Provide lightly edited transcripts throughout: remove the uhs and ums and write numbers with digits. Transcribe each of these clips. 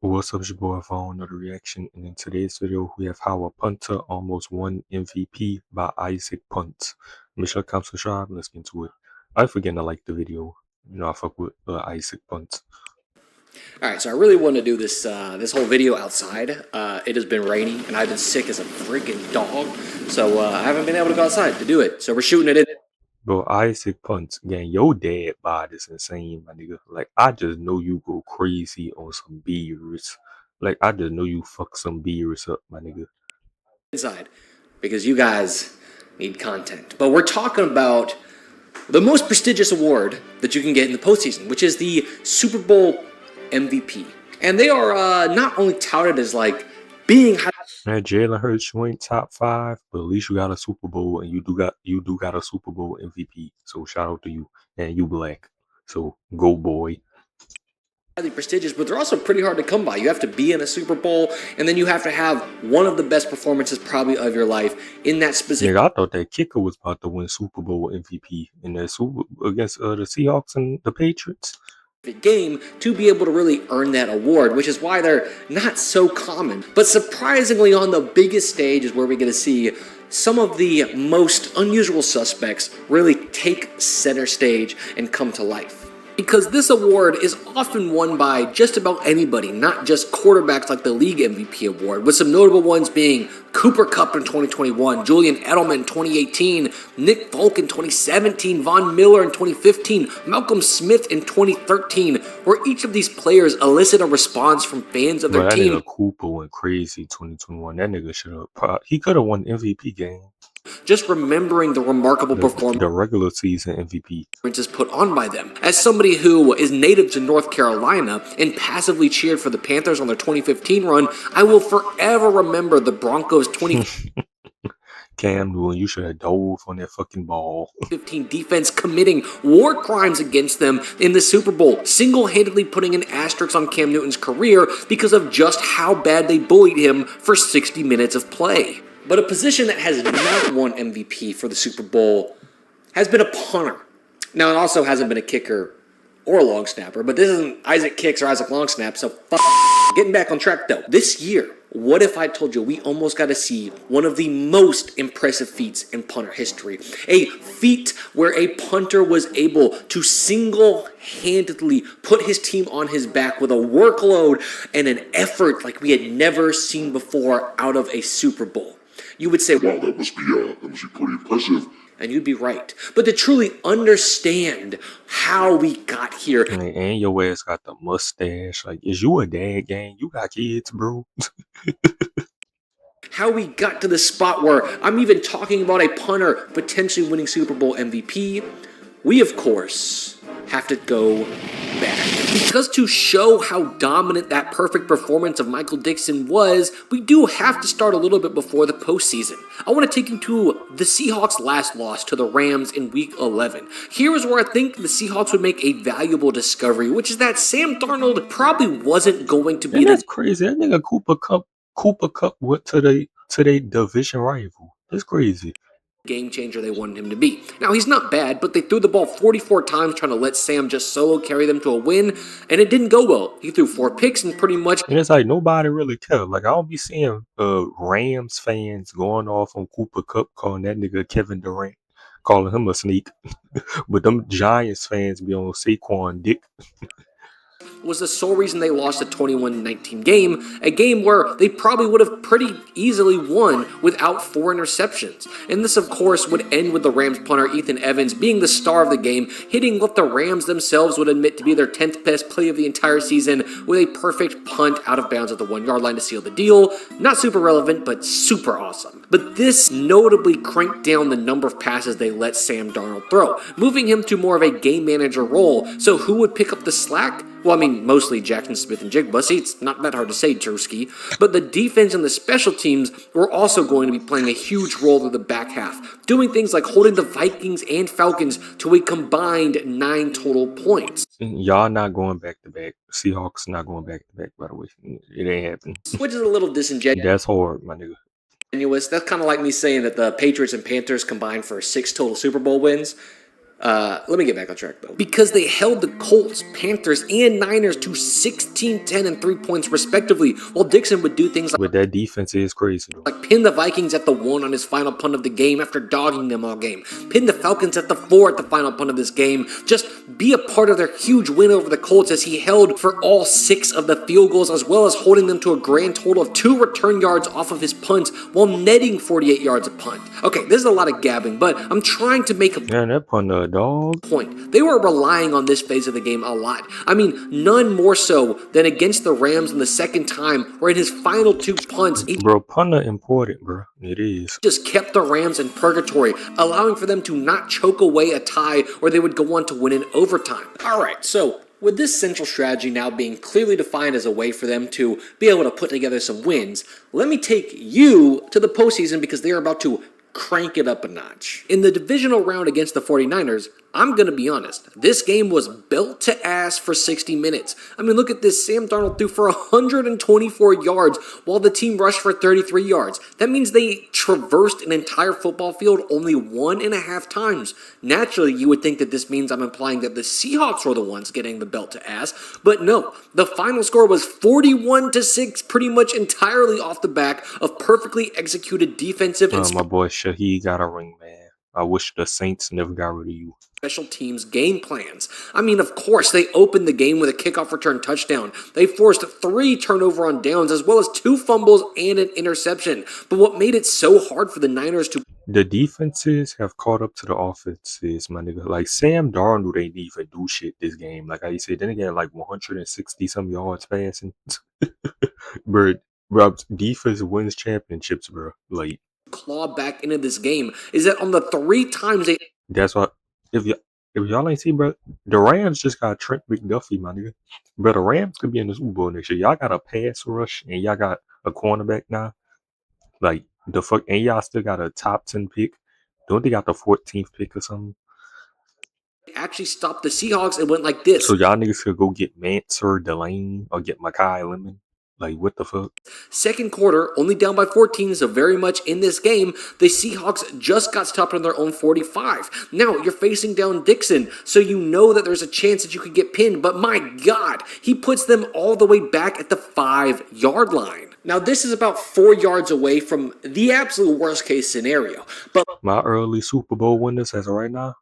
What's up, it's your boy Vaughn, another reaction, and in today's video we have how a punter almost won MVP by Isaac Punt. Make sure to comment, subscribe, let's get into it. I forget to like the video. I fuck with Isaac Punt. All right, so I really want to do this this whole video outside. It has been raining, and I've been sick as a freaking dog, so I haven't been able to go outside to do it. So we're shooting it in. Bro, Isaac Punt, gang, your dad bod is insane, my nigga. Like, I just know you go crazy on some beers. Like, I just know you fuck some beers up, my nigga. Inside, because you guys need content. But we're talking about the most prestigious award that you can get in the postseason, which is the Super Bowl MVP. And they are not only touted as like being high. Man, Jalen Hurts, you ain't top 5, but at least you got a Super Bowl, and you do got a Super Bowl MVP. So shout out to you, and you black. So go boy. Highly prestigious, but they're also pretty hard to come by. You have to be in a Super Bowl, and then you have to have one of the best performances probably of your life in that specific. Nigga, I thought that kicker was about to win Super Bowl MVP in that against the Seahawks and the Patriots Game to be able to really earn that award, which is why they're not so common. But surprisingly, on the biggest stage is where we get to see some of the most unusual suspects really take center stage and come to life. Because this award is often won by just about anybody, not just quarterbacks like the league MVP award, with some notable ones being Cooper Kupp in 2021, Julian Edelman in 2018, Nick Folk in 2017, Von Miller in 2015, Malcolm Smith in 2013, where each of these players elicit a response from fans of their team. That nigga Cooper went crazy 2021. That nigga should have. He could have won MVP game. Just remembering the remarkable performance the regular season MVP is put on by them. As somebody who is native to North Carolina and passively cheered for the Panthers on their 2015 run, I will forever remember the Broncos' 2015 Cam Newton, you should have dove on that fucking ball. defense committing war crimes against them in the Super Bowl, single-handedly putting an asterisk on Cam Newton's career because of just how bad they bullied him for 60 minutes of play. But a position that has not won MVP for the Super Bowl has been a punter. Now, it also hasn't been a kicker or a long snapper, but this isn't Isaac Kicks or Isaac Long Snap, so getting back on track though. This year, what if I told you we almost got to see one of the most impressive feats in punter history? A feat where a punter was able to single-handedly put his team on his back with a workload and an effort like we had never seen before out of a Super Bowl. You would say, wow, that must be pretty impressive. And you'd be right. But to truly understand how we got here. And your ass got the mustache. Like, is you a dad, gang? You got kids, bro. How we got to the spot where I'm even talking about a punter potentially winning Super Bowl MVP. We, of course, have to go back. Because to show how dominant that perfect performance of Michael Dixon was, we do have to start a little bit before the postseason. I want to take you to the Seahawks' last loss to the Rams in Week 11. Here is where I think the Seahawks would make a valuable discovery, which is that Sam Darnold probably wasn't going to be that's crazy. That nigga Cooper Kupp went to their division rival. That's crazy. Game changer they wanted him to be. Now, he's not bad, but they threw the ball 44 times trying to let Sam just solo carry them to a win, and it didn't go well. He threw 4 picks and pretty much... And it's like nobody really cared. Like, I don't be seeing Rams fans going off on Cooper Kupp, calling that nigga Kevin Durant, calling him a sneak. But them Giants fans be on Saquon dick. Was the sole reason they lost the 21-19 game, a game where they probably would have pretty easily won without 4 interceptions. And this, of course, would end with the Rams punter Ethan Evans being the star of the game, hitting what the Rams themselves would admit to be their 10th best play of the entire season with a perfect punt out of bounds at the 1-yard line to seal the deal. Not super relevant, but super awesome. But this notably cranked down the number of passes they let Sam Darnold throw, moving him to more of a game manager role. So who would pick up the slack? Well, I mean, mostly Jackson Smith and Jigba. See, it's not that hard to say, Drewski. But the defense and the special teams were also going to be playing a huge role through the back half, doing things like holding the Vikings and Falcons to a combined 9 total points. Y'all not going back to back. Seahawks not going back to back, by the way. It ain't happening. Which is a little disingenuous. That's hard, my nigga. That's kind of like me saying that the Patriots and Panthers combined for 6 total Super Bowl wins. Let me get back on track though. Because they held the Colts, Panthers, and Niners to 16, 10, and 3 points respectively, while Dixon would do things But that defense is crazy though. like pin the Vikings at the 1 on his final punt of the game after dogging them all game. Pin the Falcons at the 4 at the final punt of this game. Just be a part of their huge win over the Colts as he held for all 6 of the field goals, as well as holding them to a grand total of 2 return yards off of his punts while netting 48 yards a punt. Okay, this is a lot of gabbing, but I'm trying to make a Man, that punter, dog. point. They were relying on this phase of the game a lot. I mean, none more so than against the Rams in the second time, where in his final 2 punts, he Bro, punter important, bro. It is. just kept the Rams in purgatory, allowing for them to not choke away a tie or they would go on to win in overtime. All right, so with this central strategy now being clearly defined as a way for them to be able to put together some wins, let me take you to the postseason because they are about to crank it up a notch. In the divisional round against the 49ers, I'm going to be honest, this game was built to ass for 60 minutes. I mean, look at this. Sam Darnold threw for 124 yards while the team rushed for 33 yards. That means they traversed an entire football field only 1.5 times. Naturally, you would think that this means I'm implying that the Seahawks were the ones getting the belt to ass, but no. The final score was 41-6, pretty much entirely off the back of perfectly executed defensive and My boy Shaheed got a ring, man. I wish the Saints never got rid of you. special teams game plans. I mean, of course, they opened the game with a kickoff return touchdown. They forced 3 turnover on downs, as well as 2 fumbles and an interception. But what made it so hard for the Niners to The defenses have caught up to the offenses, my nigga. Like Sam Darnold ain't even do shit this game. Like I said, then again, like 160 some yards passing. bro, defense wins championships, bro. Like claw back into this game is that on the 3 times they that's what if y'all ain't see, bro, the Rams just got Trent McDuffie, my nigga. Bro, the Rams could be in the Super Bowl next year. Y'all got a pass rush and y'all got a cornerback now. Like the fuck, and y'all still got a top 10 pick. Don't they got the 14th pick or something? actually stopped the Seahawks, it went like this. So y'all niggas could go get Mansour Delane or get Makai Lemon. Like what the fuck? Second quarter, only down by 14, so very much in this game, the Seahawks just got stopped on their own 45. Now, you're facing down Dixon, so you know that there's a chance that you could get pinned, but my God, he puts them all the way back at the 5-yard line. Now, this is about 4 yards away from the absolute worst case scenario, but My early Super Bowl winners as of right now.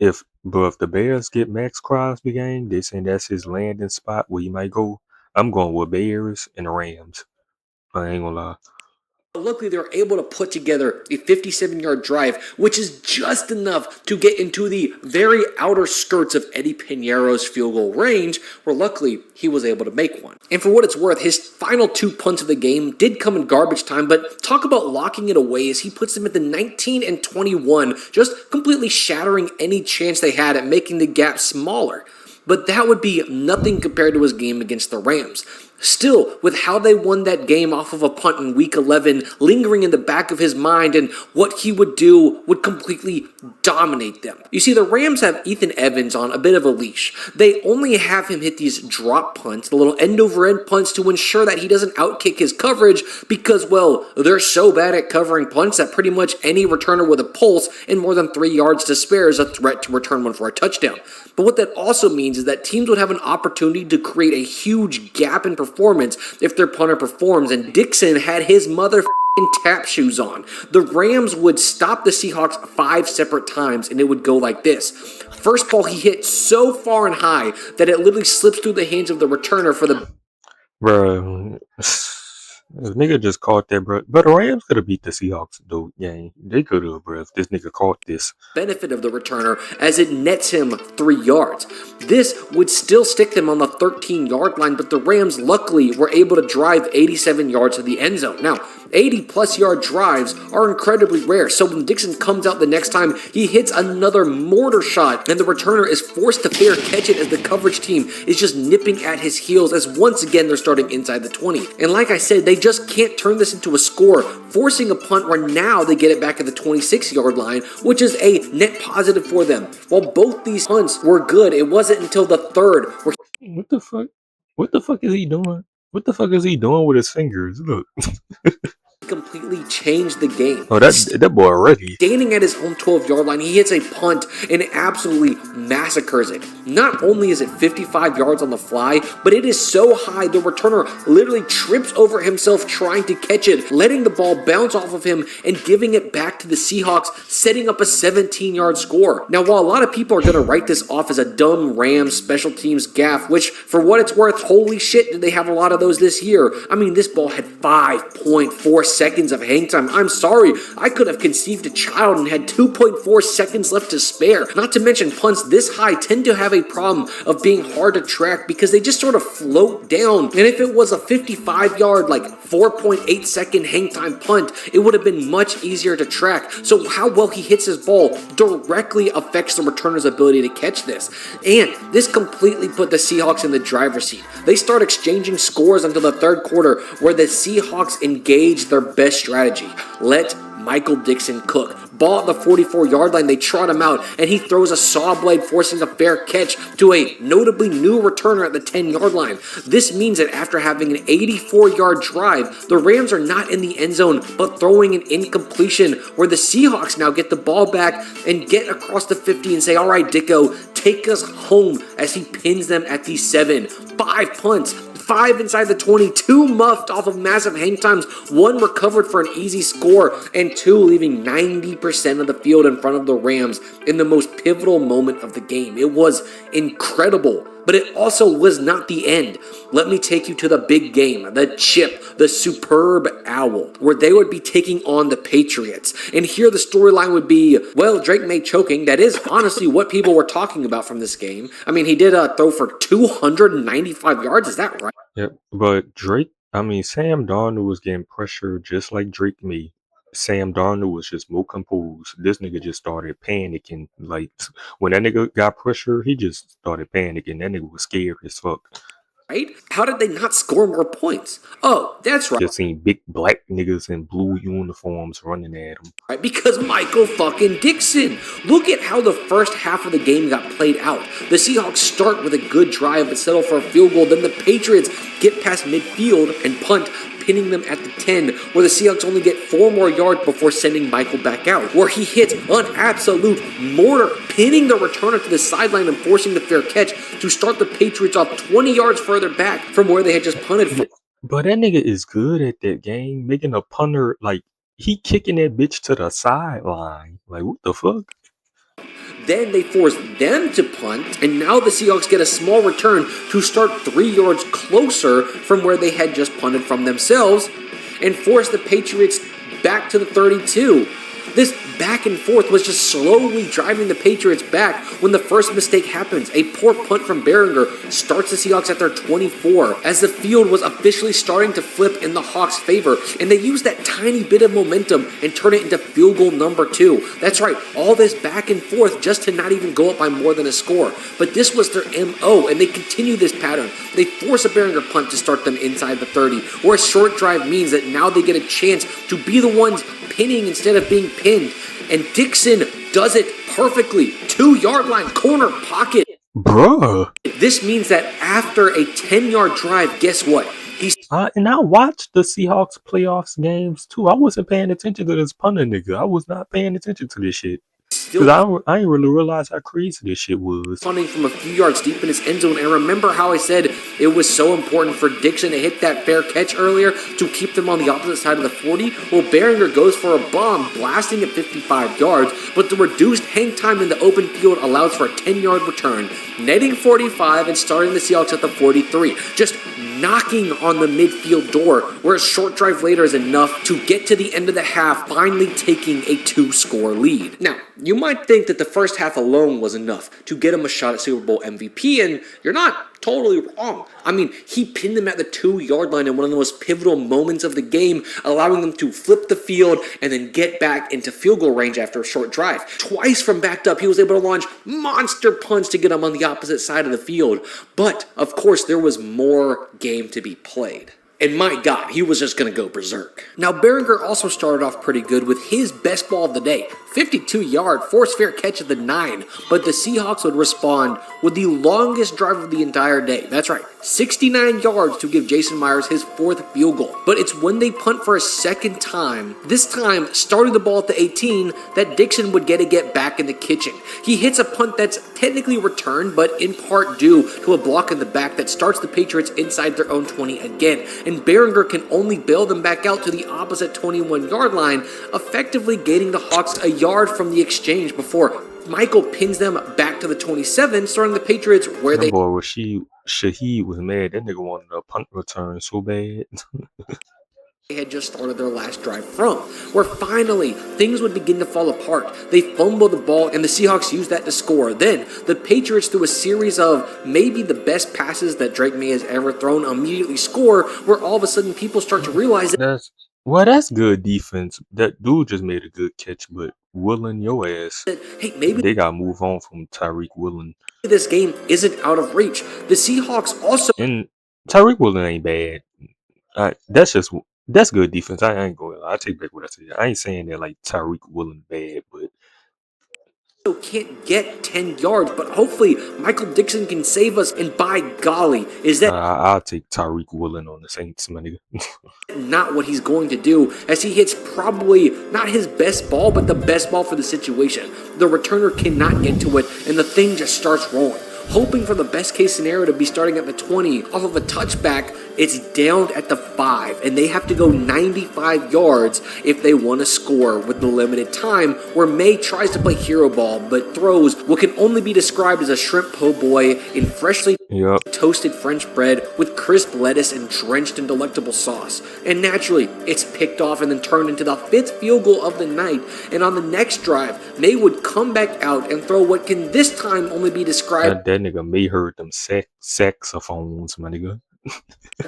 If the Bears get Max Crosby game, they saying that's his landing spot where he might go. I'm going with Bears and the Rams. I ain't gonna lie. luckily, they were able to put together a 57-yard drive, which is just enough to get into the very outer skirts of Eddie Piñeiro's field goal range, where luckily he was able to make one. And for what it's worth, his final 2 punts of the game did come in garbage time, but talk about locking it away as he puts them at the 19 and 21, just completely shattering any chance they had at making the gap smaller. But that would be nothing compared to his game against the Rams. Still, with how they won that game off of a punt in Week 11 lingering in the back of his mind, and what he would do would completely dominate them. You see, the Rams have Ethan Evans on a bit of a leash. They only have him hit these drop punts, the little end-over-end punts, to ensure that he doesn't outkick his coverage because, well, they're so bad at covering punts that pretty much any returner with a pulse and more than 3 yards to spare is a threat to return one for a touchdown. But what that also means is that teams would have an opportunity to create a huge gap in performance if their punter performs, and Dixon had his motherfucking tap shoes on. The Rams would stop the Seahawks 5 separate times, and it would go like this. First ball he hit so far and high that it literally slips through the hands of the returner for the Bro, this nigga just caught that, bro. But the Rams could have beat the Seahawks, though. Yeah, they could have, bro, if this nigga caught this. benefit of the returner as it nets him 3 yards. This would still stick them on the 13-yard line, but the Rams luckily were able to drive 87 yards to the end zone. Now, 80-plus yard drives are incredibly rare, so when Dixon comes out the next time, he hits another mortar shot, and the returner is forced to fair catch it as the coverage team is just nipping at his heels as once again they're starting inside the 20. And like I said, they just can't turn this into a score, forcing a punt where now they get it back at the 26-yard line, which is a net positive for them. While both these punts were good, it wasn't until the third where What the fuck? What the fuck is he doing? What the fuck is he doing with his fingers? Look. completely changed the game. Oh, that boy ready. Standing at his home 12-yard line, he hits a punt and absolutely massacres it. Not only is it 55 yards on the fly, but it is so high the returner literally trips over himself trying to catch it, letting the ball bounce off of him and giving it back to the Seahawks, setting up a 17-yard score. Now, while a lot of people are going to write this off as a dumb Rams special teams gaffe, which for what it's worth, holy shit, did they have a lot of those this year. I mean, this ball had 5.4 seconds of hang time. I'm sorry, I could have conceived a child and had 2.4 seconds left to spare. Not to mention, punts this high tend to have a problem of being hard to track because they just sort of float down. And if it was a 55-yard, like 4.8 second hang time punt, it would have been much easier to track. So how well he hits his ball directly affects the returner's ability to catch this. And this completely put the Seahawks in the driver's seat. They start exchanging scores until the third quarter, where the Seahawks engage their best strategy. Let Michael Dickson cook. Ball at the 44-yard line, they trot him out, and he throws a saw blade, forcing a fair catch to a notably new returner at the 10-yard line. This means that after having an 84-yard drive, the Rams are not in the end zone, but throwing an incompletion, where the Seahawks now get the ball back and get across the 50 and say, all right, Dicko, take us home, as he pins them at the 7. 5 punts, 5 inside the 20, 2 muffed off of massive hang times, 1 recovered for an easy score, and 2 leaving 90% of the field in front of the Rams in the most pivotal moment of the game. It was incredible, but it also was not the end. Let me take you to the big game, the chip, the superb owl, where they would be taking on the Patriots. And here the storyline would be, well, Drake made choking. That is honestly what people were talking about from this game. I mean, he did throw for 295 yards. Is that right? Yep. But Sam Darnold was getting pressure just like Drake me. Sam Darnold was just more composed. This nigga just started panicking. Like, when that nigga got pressure, he just started panicking. That nigga was scared as fuck. Right? How did they not score more points? Oh, that's right. Just seen big black niggas in blue uniforms running at him. Right, because Michael fucking Dickson. Look at how the first half of the game got played out. The Seahawks start with a good drive but settle for a field goal. Then the Patriots get past midfield and punt, pinning them at the 10, where the Seahawks only get 4 more yards before sending Michael back out, where he hits an absolute mortar, pinning the returner to the sideline and forcing the fair catch to start the Patriots off 20 yards further back from where they had just punted from. But that nigga is good at that game, making a punter, like, he kicking that bitch to the sideline. Like, what the fuck? Then they force them to punt, and now the Seahawks get a small return to start 3 yards closer from where they had just punted from themselves, and force the Patriots back to the 32. This back and forth was just slowly driving the Patriots back when the first mistake happens. A poor punt from Behringer starts the Seahawks at their 24 as the field was officially starting to flip in the Hawks' favor, and they used that tiny bit of momentum and turn it into field goal number 2. That's right, all this back and forth just to not even go up by more than a score. But this was their MO, and they continue this pattern. They force a Behringer punt to start them inside the 30, where a short drive means that now they get a chance to be the ones pinning instead of being pinned. And Dickson does it perfectly. 2-yard line, corner pocket. Bruh. This means that after a 10-yard drive, guess what? And I watched the Seahawks playoffs games too. I wasn't paying attention to this punter nigga. I was not paying attention to this shit. Because I didn't really realize how crazy this shit was. Punting from a few yards deep in his end zone. And remember how I said it was so important for Dickson to hit that fair catch earlier to keep them on the opposite side of the 40? Well, Behringer goes for a bomb, blasting at 55 yards, but the reduced hang time in the open field allows for a 10-yard return, netting 45 and starting the Seahawks at the 43. Just knocking on the midfield door, where a short drive later is enough to get to the end of the half, finally taking a 2-score lead. Now, you might think that the first half alone was enough to get him a shot at Super Bowl MVP, and you're not totally wrong. I mean, he pinned them at the 2-yard line in one of the most pivotal moments of the game, allowing them to flip the field and then get back into field goal range after a short drive. Twice from backed up, he was able to launch monster punts to get them on the opposite side of the field. But, of course, there was more game to be played. And my God, he was just going to go berserk. Now, Behringer also started off pretty good with his best ball of the day, 52-yard force fair catch at the 9, but the Seahawks would respond with the longest drive of the entire day. That's right, 69 yards to give Jason Myers his 4th field goal. But it's when they punt for a second time, this time starting the ball at the 18, that Dixon would get back in the kitchen. He hits a punt that's technically returned, but in part due to a block in the back that starts the Patriots inside their own 20 again. And Behringer can only bail them back out to the opposite 21-yard line, effectively gaining the Hawks a yard from the exchange before Michael pins them back to the 27, starting the Patriots where That they boy Shaheed was mad. That nigga wanted a punt return so bad. had just started their last drive from, where finally things would begin to fall apart. They fumble the ball and the Seahawks use that to score. Then the Patriots, through a series of maybe the best passes that Drake May has ever thrown, immediately score, where all of a sudden people start to realize that That's good defense. That dude just made a good catch, but Woolen, your ass. hey, maybe They gotta move on from Tyreek Woolen. this game isn't out of reach. The Seahawks also And Tyreek Woolen ain't bad. That's good defense. I ain't going. I take back what I said. I ain't saying that like Tyreek Woolen bad, but can't get 10 yards, but hopefully Michael Dixon can save us, and by golly, is that I'll take Tyreek Woolen on the Saints, my nigga. not what he's going to do, as he hits probably not his best ball, but the best ball for the situation. The returner cannot get to it, and the thing just starts rolling. Hoping for the best case scenario to be starting at the 20 off of a touchback, it's down at the 5, and they have to go 95 yards if they want to score with the limited time, where May tries to play hero ball but throws what can only be described as a shrimp po' boy in freshly toasted French bread with crisp lettuce and drenched in delectable sauce. And naturally, it's picked off and then turned into the 5th field goal of the night, and on the next drive, May would come back out and throw what can this time only be described That nigga May heard them saxophones, my nigga.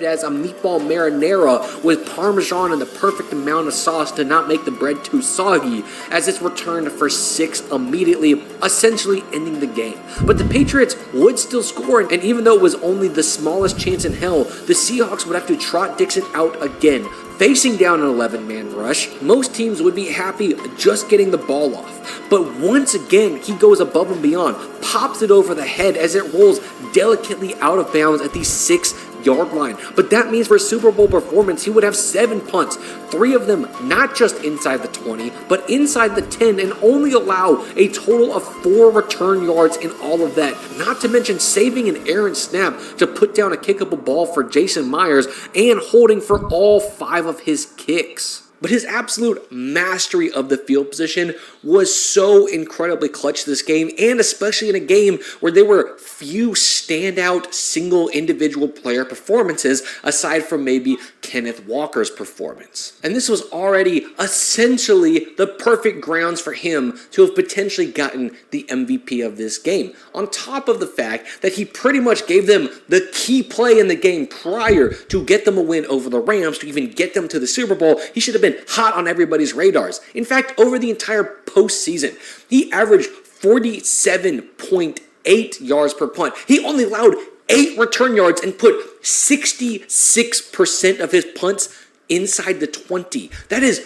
as a meatball marinara with Parmesan and the perfect amount of sauce to not make the bread too soggy, as it's returned for 6 immediately, essentially ending the game. But the Patriots would still score, and even though it was only the smallest chance in hell, the Seahawks would have to trot Dixon out again. Facing down an 11-man rush, most teams would be happy just getting the ball off. But once again, he goes above and beyond, pops it over the head as it rolls delicately out of bounds at the 6-yard line. But that means for a Super Bowl performance, he would have 7 punts, 3 of them not just inside the 20, but inside the 10, and only allow a total of 4 return yards in all of that. Not to mention saving an errant snap to put down a kickable ball for Jason Myers and holding for all 5 of his kicks. But his absolute mastery of the field position was so incredibly clutch this game, and especially in a game where there were few standout single individual player performances aside from maybe Kenneth Walker's performance. And this was already essentially the perfect grounds for him to have potentially gotten the MVP of this game, on top of the fact that he pretty much gave them the key play in the game prior to get them a win over the Rams to even get them to the Super Bowl. He should have been hot on everybody's radars. In fact, over the entire postseason, he averaged 47.8 yards per punt. He only allowed 8 return yards and put 66% of his punts inside the 20. That is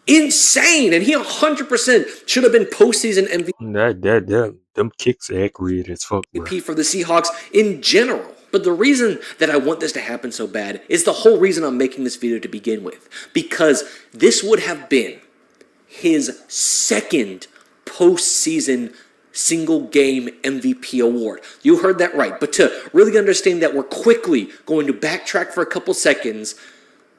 insane, and he 100% should have been postseason MVP. Them kicks are accurate as fuck, bro. For the Seahawks in general. But the reason that I want this to happen so bad is the whole reason I'm making this video to begin with. Because this would have been his 2nd postseason single game MVP award. You heard that right. But to really understand that, we're quickly going to backtrack for a couple seconds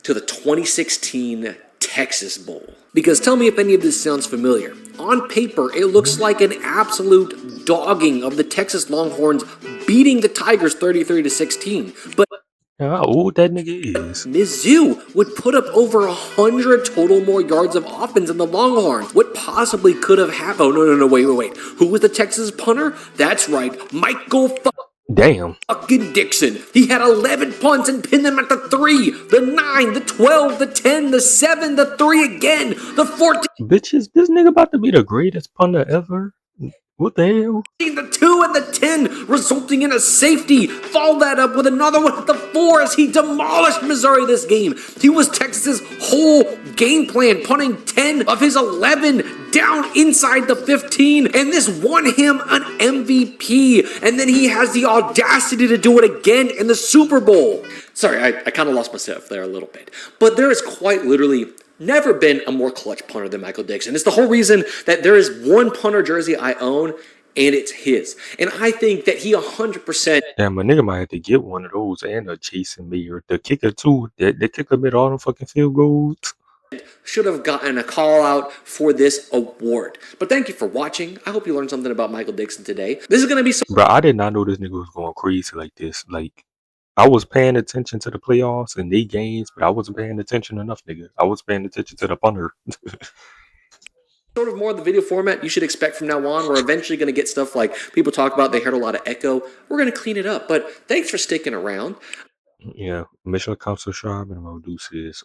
to the 2016 Texas Bowl. Because tell me if any of this sounds familiar. On paper, it looks like an absolute dogging of the Texas Longhorns beating the Tigers 33-16. But How old that nigga is? Mizzou would put up over 100 total more yards of offense than the Longhorns. What possibly could have happened? Oh, no, wait. Who was the Texas punter? That's right, Michael Damn. fucking Dixon. He had 11 punts and pinned them at the 3, the 9, the 12, the 10, the 7, the 3 again, the 14. Bitches, this nigga about to be the greatest punter ever. What the hell? The 2 and the 10, resulting in a safety. Follow that up with another one at the 4 as he demolished Missouri this game. He was Texas' whole game plan, punting 10 of his 11 down inside the 15, and this won him an MVP. And then he has the audacity to do it again in the Super Bowl. Sorry, I kind of lost myself there a little bit. But there is quite literally never been a more clutch punter than Michael Dixon. It's the whole reason that there is one punter jersey I own, and it's his. And I think that he 100% Damn, my nigga might have to get one of those and a Jason Mayer. The kicker too. The kicker made all them fucking field goals. should have gotten a call out for this award. But thank you for watching. I hope you learned something about Michael Dixon today. This is going to be so. Bro, I did not know this nigga was going crazy like this. Like, I was paying attention to the playoffs and they games, but I wasn't paying attention enough, nigga. I was paying attention to the punter. Sort of more of the video format you should expect from now on. We're eventually going to get stuff like people talk about they heard a lot of echo. We're going to clean it up. But thanks for sticking around. Yeah, mission comes to subscribe and I'm gonna do this.